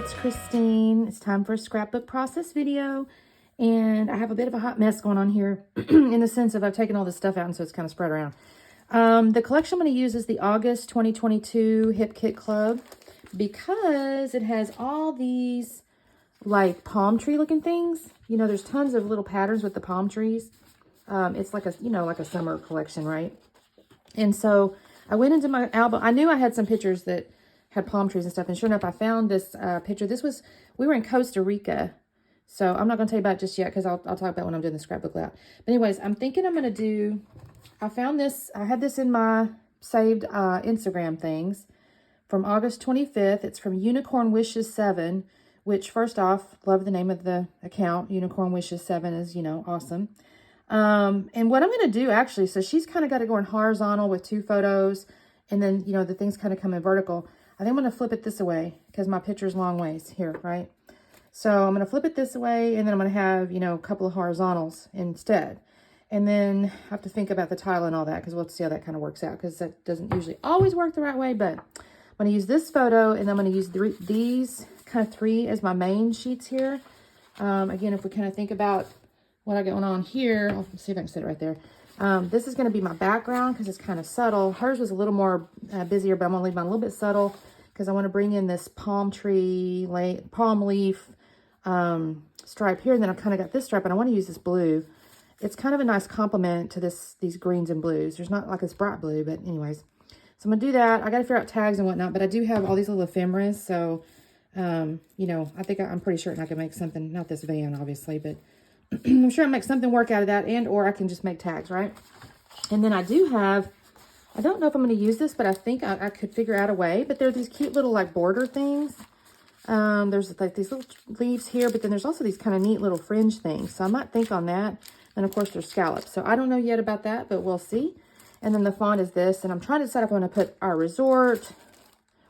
it's Christine. It's time for a scrapbook process video. And I have a bit of a hot mess going on here in the sense of I've taken all this stuff out and so it's kind of spread around. The collection I'm going to use is the August 2022 Hip Kit Club because it has all these like palm tree looking things. You know, there's tons of little patterns with the palm trees. It's like a, you know, like a summer collection, right? And so I went into my album. I knew I had some pictures that had palm trees and stuff. And sure enough, I found this picture. We were in Costa Rica. So I'm not going to tell you about it just yet because I'll talk about when I'm doing the scrapbook layout. But anyways, I'm thinking I'm going to do, I found this, I had this in my saved Instagram things from August 25th. It's from Unicorn Wishes 7, which first off, love the name of the account. Unicorn Wishes 7 is, you know, awesome. And what I'm going to do actually, so she's kind of got it going horizontal with 2 photos. And then, you know, the things kind of come in vertical. I think I'm going to flip it this way because my picture's long ways here, right? So I'm going to flip it this way, and then I'm going to have, you know, a couple of horizontals instead. And then I have to think about the tile and all that because we'll see how that kind of works out because that doesn't usually always work the right way. But I'm going to use this photo, and I'm going to use these kind of 3 as my main sheets here. Again, if we kind of think about what I got going on here, I'll see if I can set it right there. This is going to be my background because it's kind of subtle. Hers was a little more busier, but I'm going to leave mine a little bit subtle because I want to bring in this palm leaf stripe here. And then I've kind of got this stripe, and I want to use this blue. It's kind of a nice complement to these greens and blues. There's not like this bright blue, but anyways. So I'm going to do that. I got to figure out tags and whatnot, but I do have all these little ephemeras. So, you know, I think I'm pretty certain I can make something, not this van, obviously, but I'm sure I'll make something work out of that, or I can just make tags, right? And then I do have, I don't know if I'm going to use this, but I think I could figure out a way. But there are these cute little like border things. There's like these little leaves here, but then there's also these kind of neat little fringe things. So I might think on that. And of course there's scallops. So I don't know yet about that, but we'll see. And then the font is this. And I'm trying to decide if I'm going to put our resort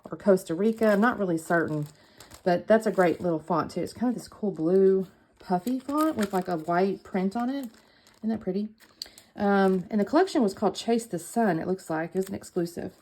or Costa Rica. I'm not really certain, but that's a great little font too. It's kind of this cool blue puffy font with like a white print on it. Isn't that pretty? And the collection was called Chase the Sun, it looks like. It was an exclusive.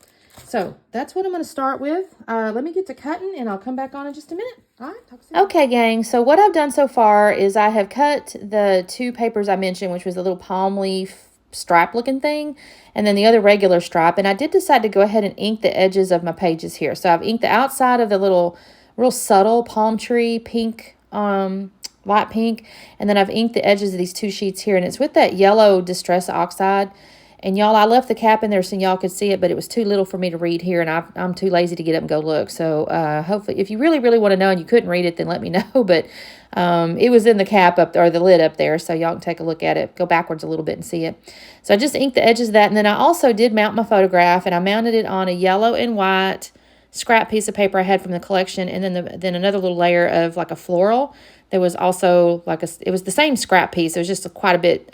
So that's what I'm going to start with. Let me get to cutting, and I'll come back on in just a minute. All right, talk soon. Okay, gang. So what I've done so far is I have cut the 2 papers I mentioned, which was a little palm leaf stripe looking thing, and then the other regular stripe. And I did decide to go ahead and ink the edges of my pages here. So I've inked the outside of the little real subtle palm tree pink, light pink, and then I've inked the edges of these 2 sheets here, and it's with that yellow Distress Oxide. And y'all, I left the cap in there so y'all could see it, but it was too little for me to read here, and I'm too lazy to get up and go look. So hopefully, if you really, really want to know and you couldn't read it, then let me know. But it was in the cap up there, or the lid up there, so y'all can take a look at it. Go backwards a little bit and see it. So I just inked the edges of that, and then I also did mount my photograph, and I mounted it on a yellow and white scrap piece of paper I had from the collection, and then another little layer of like a floral. There was also like it was the same scrap piece. It was just quite a bit,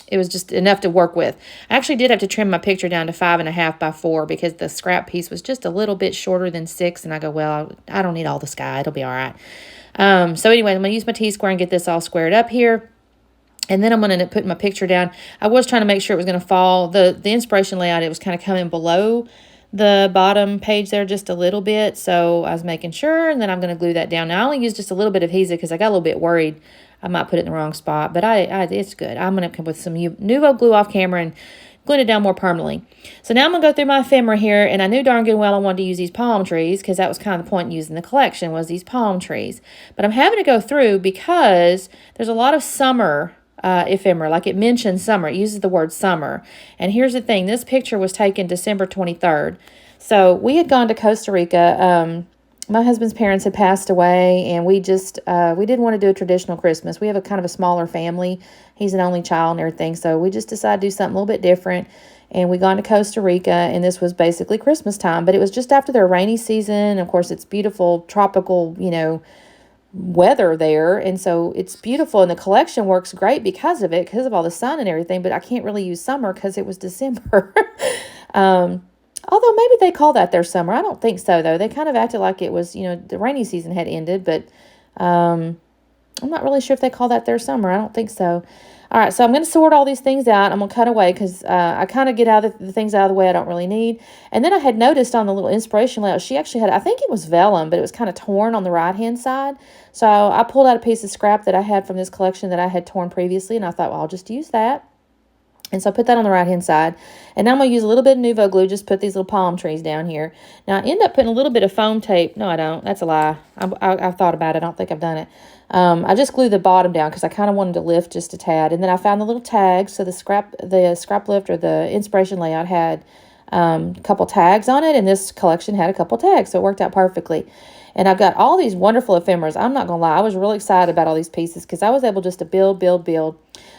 it was just enough to work with. I actually did have to trim my picture down to 5.5 by 4 because the scrap piece was just a little bit shorter than 6. And I go, well, I don't need all the sky. It'll be all right. So anyway, I'm going to use my T-square and get this all squared up here. And then I'm going to put my picture down. I was trying to make sure it was going to fall. The inspiration layout, it was kind of coming below the bottom page there just a little bit. So I was making sure, and then I'm going to glue that down. Now I only used just a little bit of adhesive because I got a little bit worried I might put it in the wrong spot, but it's good. I'm going to come with some Nuvo glue off camera and glue it down more permanently. So now I'm going to go through my ephemera here, and I knew darn good well I wanted to use these palm trees because that was kind of the point in using the collection was these palm trees. But I'm having to go through because there's a lot of summer ephemera. Like it mentions summer. It uses the word summer. And here's the thing. This picture was taken December 23rd. So we had gone to Costa Rica. My husband's parents had passed away, and we just, we didn't want to do a traditional Christmas. We have a kind of a smaller family. He's an only child and everything. So we just decided to do something a little bit different. And we gone to Costa Rica, and this was basically Christmas time. But it was just after their rainy season. Of course, it's beautiful, tropical, you know, weather there. And so it's beautiful. And the collection works great because of it, because of all the sun and everything. But I can't really use summer because it was December. Although maybe they call that their summer. I don't think so, though. They kind of acted like it was, you know, the rainy season had ended. But I'm not really sure if they call that their summer. I don't think so. All right, so I'm going to sort all these things out. I'm going to cut away because I kind of get out of the things out of the way I don't really need. And then I had noticed on the little inspiration layout, she actually had, I think it was vellum, but it was kind of torn on the right-hand side. So I pulled out a piece of scrap that I had from this collection that I had torn previously, and I thought, well, I'll just use that. And so I put that on the right-hand side. And now I'm going to use a little bit of Nuvo glue, just put these little palm trees down here. Now, I end up putting a little bit of foam tape. No, I don't. That's a lie. I've thought about it. I don't think I've done it. I just glued the bottom down because I kind of wanted to lift just a tad. And then I found the little tags. So the scrap lift or the inspiration layout had a couple tags on it. And this collection had a couple tags. So it worked out perfectly. And I've got all these wonderful ephemeras. I'm not going to lie. I was really excited about all these pieces because I was able just to build.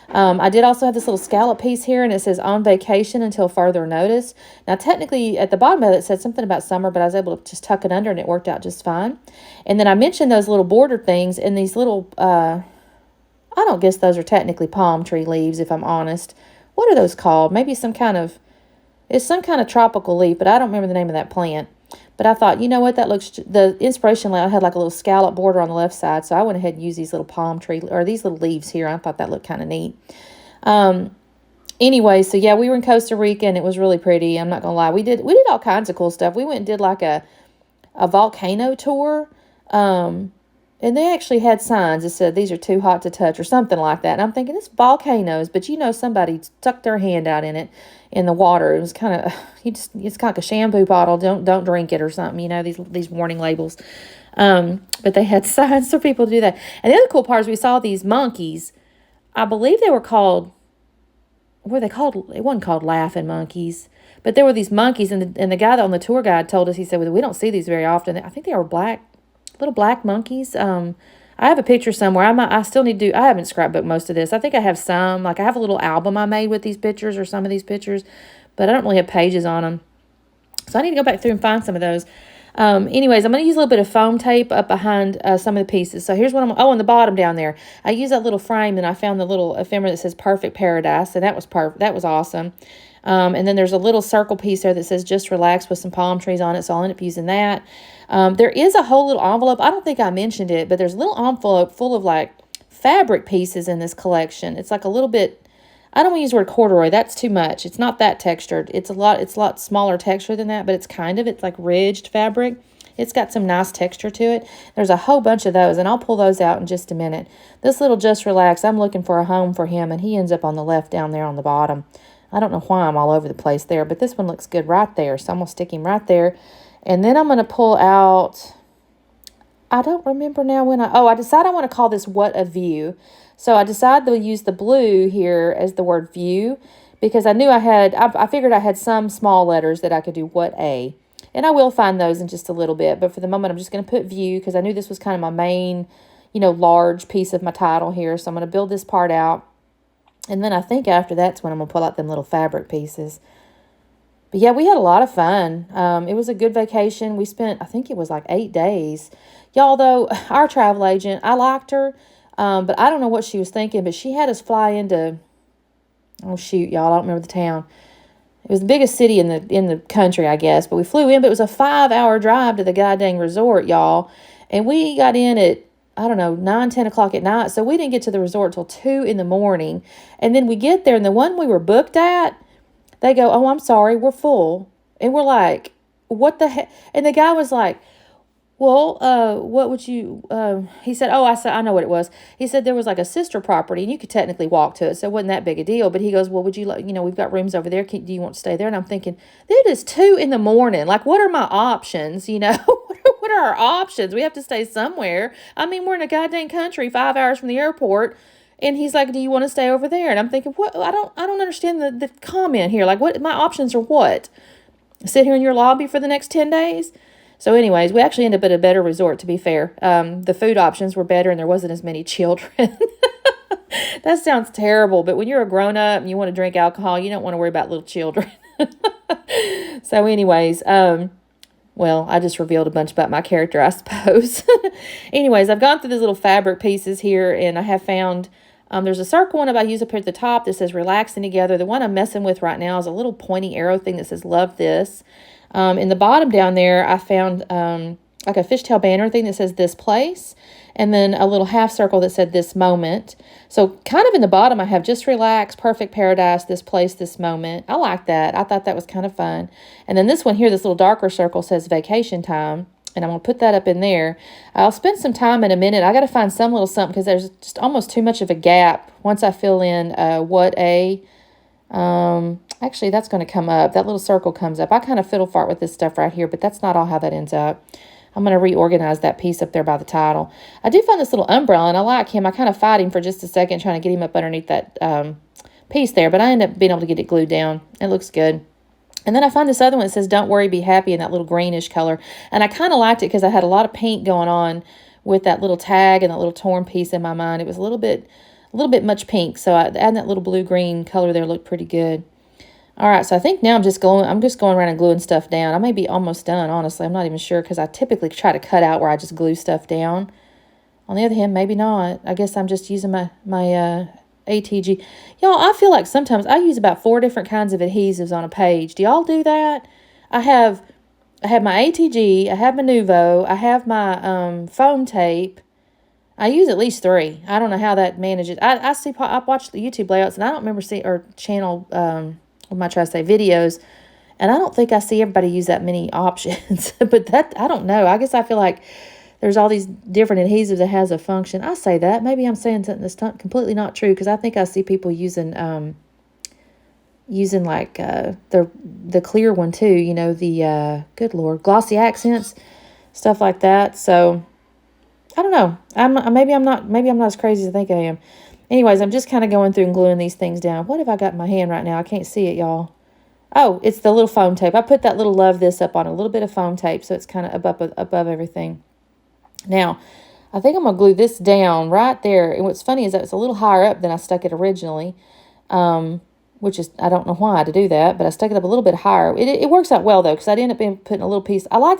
I did also have this little scallop piece here, and it says on vacation until further notice. Now, technically, at the bottom of it, it said something about summer, but I was able to just tuck it under, and it worked out just fine. And then I mentioned those little border things and these little, I don't guess those are technically palm tree leaves, if I'm honest. What are those called? Maybe it's some kind of tropical leaf, but I don't remember the name of that plant. But I thought, you know what, the inspiration layout had like a little scallop border on the left side, so I went ahead and used these little palm tree, or these little leaves here. I thought that looked kind of neat. Anyway, so yeah, we were in Costa Rica, and it was really pretty. I'm not going to lie. We did all kinds of cool stuff. We went and did like a volcano tour, and they actually had signs that said, these are too hot to touch, or something like that. And I'm thinking, it's volcanoes, but somebody stuck their hand out in the water. It was kind of, it's kind of like a shampoo bottle. Don't drink it or something, these warning labels. But they had signs for people to do that. And the other cool part is we saw these monkeys. I believe they were called, it wasn't called laughing monkeys, but there were these monkeys, and the guy on the tour guide told us, he said, well, we don't see these very often. I think they were little black monkeys. I have a picture somewhere. I still need to I haven't scrapbooked most of this. I think I have some, like I have a little album I made with these pictures, or some of these pictures, but I don't really have pages on them. So I need to go back through and find some of those. Anyways, I'm going to use a little bit of foam tape up behind some of the pieces. So here's what on the bottom down there. I used that little frame, and I found the little ephemera that says Perfect Paradise, and that was perfect. That was awesome. And then there's a little circle piece there that says Just Relax with some palm trees on it, so I'll end up using that. There is a whole little envelope. I don't think I mentioned it, but there's a little envelope full of like fabric pieces in this collection. It's like a little bit, I don't want to use the word corduroy. That's too much. It's not that textured. It's a lot smaller texture than that, but it's like ridged fabric. It's got some nice texture to it. There's a whole bunch of those, and I'll pull those out in just a minute. This little Just Relax, I'm looking for a home for him, and he ends up on the left down there on the bottom. I don't know why I'm all over the place there, but this one looks good right there, so I'm going to stick him right there. And then I'm going to pull out, I don't remember now I decided I want to call this What a View. So I decided to use the blue here as the word view, because I knew I figured I had some small letters that I could do What a. And I will find those in just a little bit, but for the moment I'm just going to put view, because I knew this was kind of my main, large piece of my title here. So I'm going to build this part out. And then I think after that's when I'm going to pull out them little fabric pieces. But yeah, we had a lot of fun. It was a good vacation. We spent, I think it was like 8 days. Y'all, though, our travel agent, I liked her, but I don't know what she was thinking, but she had us fly into, oh shoot, y'all, I don't remember the town. It was the biggest city in the country, I guess. But we flew in, but it was a 5-hour drive to the goddamn resort, y'all. And we got in at, I don't know, 9, 10 o'clock at night. So we didn't get to the resort till 2 in the morning. And then we get there, and the one we were booked at, they go, oh, I'm sorry, we're full. And we're like, what the heck? And the guy was like, well, what would you, he said, I know what it was. He said there was like a sister property, and you could technically walk to it, so it wasn't that big a deal. But he goes, well, would you like, we've got rooms over there. Do you want to stay there? And I'm thinking, it is 2 in the morning. Like, what are my options? What are our options? We have to stay somewhere. I mean, we're in a goddamn country 5 hours from the airport. And he's like, do you want to stay over there? And I'm thinking, what? I don't understand the comment here. Like, what? My options are what? Sit here in your lobby for the next 10 days? So anyways, we actually ended up at a better resort, to be fair. The food options were better, and there wasn't as many children. That sounds terrible, but when you're a grown-up and you want to drink alcohol, you don't want to worry about little children. So anyways, well, I just revealed a bunch about my character, I suppose. Anyways, I've gone through these little fabric pieces here, and I have found, there's a circle one I use up here at the top that says relaxing together. The one I'm messing with right now is a little pointy arrow thing that says love this. In the bottom down there, I found like a fishtail banner thing that says this place, and then a little half circle that said this moment. So kind of in the bottom, I have just relax, perfect paradise, this place, this moment. I like that. I thought that was kind of fun. And then this one here, this little darker circle says vacation time. And I'm going to put that up in there. I'll spend some time in a minute. I got to find some little something because there's just almost too much of a gap once I fill in actually, that's going to come up. That little circle comes up. I kind of fiddle fart with this stuff right here, but that's not all how that ends up. I'm going to reorganize that piece up there by the title. I do find this little umbrella, and I like him. I kind of fight him for just a second, trying to get him up underneath that piece there, but I end up being able to get it glued down. It looks good. And then I find this other one that says, don't worry, be happy, in that little greenish color. And I kind of liked it because I had a lot of paint going on with that little tag and that little torn piece in my mind. It was a little bit much pink. So adding that little blue-green color there looked pretty good. All right, so I think now I'm just going around and gluing stuff down. I may be almost done, honestly. I'm not even sure because I typically try to cut out where I just glue stuff down. On the other hand, maybe not. I guess I'm just using my ATG. Y'all, I feel like sometimes I use about 4 different kinds of adhesives on a page. Do y'all do that? I have my ATG, I have my Nuvo, I have my foam tape. I use at least 3. I don't know how that manages. I watch the YouTube layouts, and I don't remember seeing, or channel, what am I trying to say, videos, and I don't think I see everybody use that many options. But that, I don't know. I guess I feel like there's all these different adhesives that has a function. I say that. Maybe I'm saying something that's completely not true, because I think I see people using like the clear one too, you know, the good Lord, glossy accents, stuff like that. So I don't know. Maybe I'm not as crazy as I think I am. Anyways, I'm just kind of going through and gluing these things down. What have I got in my hand right now? I can't see it, y'all. Oh, it's the little foam tape. I put that little love this up on a little bit of foam tape, so it's kind of above everything. Now, I think I'm going to glue this down right there. And what's funny is that it's a little higher up than I stuck it originally, which is, I don't know why to do that, but I stuck it up a little bit higher. It works out well, though, because I ended up putting a little piece. I like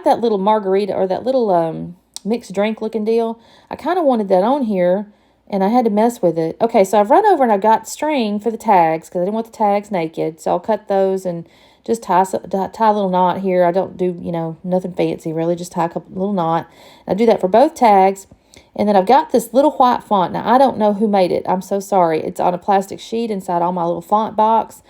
that little margarita, or that little mixed drink looking deal. I kind of wanted that on here, and I had to mess with it. Okay, so I've run over and I got string for the tags because I didn't want the tags naked. So I'll cut those and just tie a little knot here. I don't do, nothing fancy really, just tie a little knot. I do that for both tags. And then I've got this little white font. Now, I don't know who made it. I'm so sorry. It's on a plastic sheet inside all my little font box.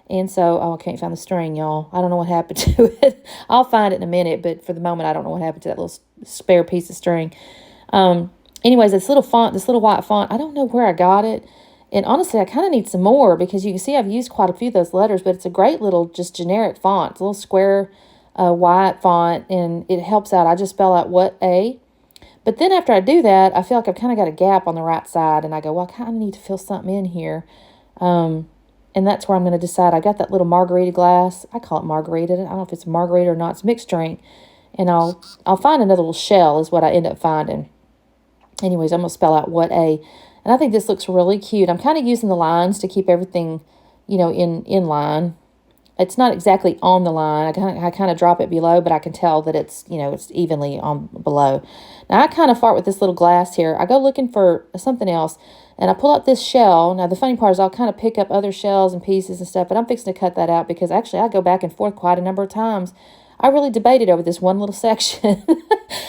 And so, I can't find the string, y'all. I don't know what happened to it. I'll find it in a minute, but for the moment, I don't know what happened to that little spare piece of string. Anyways, this little white font, I don't know where I got it. And honestly, I kind of need some more, because you can see I've used quite a few of those letters, but it's a great little just generic font. It's a little square white font, and it helps out. I just spell out what A. But then after I do that, I feel like I've kind of got a gap on the right side, and I go, well, I kind of need to fill something in here. And that's where I'm going to decide. I got that little margarita glass. I call it margarita. I don't know if it's margarita or not. It's mixed drink. And I'll find another little shell is what I end up finding. Anyways, I'm going to spell out what A. And I think this looks really cute. I'm kind of using the lines to keep everything, in line. It's not exactly on the line. I kind of drop it below, but I can tell that it's, it's evenly on below. Now, I kind of fart with this little glass here. I go looking for something else, and I pull out this shell. Now, the funny part is I'll kind of pick up other shells and pieces and stuff, but I'm fixing to cut that out because actually I go back and forth quite a number of times. I really debated over this one little section.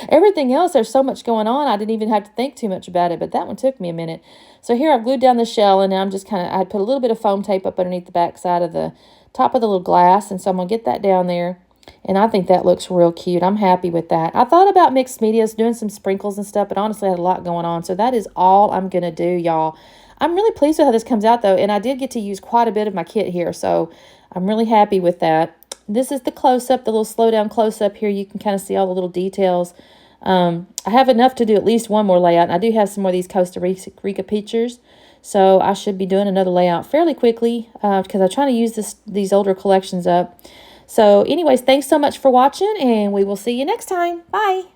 Everything else, there's so much going on, I didn't even have to think too much about it, but that one took me a minute. So here I've glued down the shell, and now I'm just I put a little bit of foam tape up underneath the back side of the top of the little glass, and so I'm going to get that down there, and I think that looks real cute. I'm happy with that. I thought about mixed medias, doing some sprinkles and stuff, but honestly I had a lot going on, so that is all I'm going to do, y'all. I'm really pleased with how this comes out, though, and I did get to use quite a bit of my kit here, so I'm really happy with that. This is the close-up, the little slow-down close-up here. You can kind of see all the little details. I have enough to do at least one more layout, and I do have some more of these Costa Rica pictures, so I should be doing another layout fairly quickly because I'm trying to use these older collections up. So anyways, thanks so much for watching, and we will see you next time. Bye!